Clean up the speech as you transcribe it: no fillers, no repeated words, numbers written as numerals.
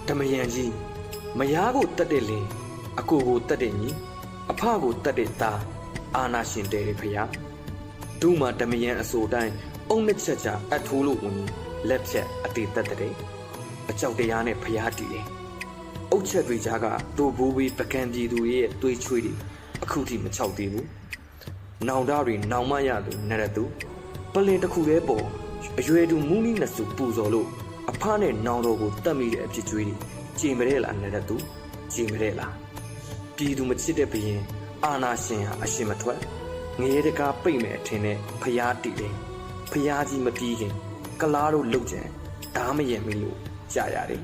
ဓမယံကြီးမယားကိုတတ်တဲ့လင်အကိုကိုတတ်တဲ့ညီအဖကိုတတ်တဲ့သားအာနာရှင်တဲဖျားဒုမာဓမယံအစိုးတိုင်းအုံနှစ်ချက်ချအထိုးလို့ဝင်လက်ဖြတ်အတေတတ်တဲ့အကြောက်တရားနဲ့ဖျားတည်တယ်အုတ်ချက်တွေကြားကဒိုဘူဝီပကံပြည်သူရဲ့တွေးချွေးတွေအခုထိမချောက်သေးဘူးနောင်တတွေနောင်မရသူနရသူပလင်တစ်ခုတည်းပေါ်အရွယ်တူမူးနီးနှစ်စုပူဇော်လို့အဖနဲ့နောင်တော်ကိုတတ်မိတဲ့အဖြစ်ကျွေးတွေကြည်မရဲလားနရသူကြည်မရဲလားပြည်သူမချစ်တဲ့ဘရင်အာနာရှင်ဟာအရှင်မထွက်ငရဲတကားပိတ်မဲ့အထင်နဲ့ဖျားတည်တယ်ဖျားကြီးမပြီးခင်ကလားတို့လှုပ်ကြံဓာမယံမီလို့ကြာရတယ်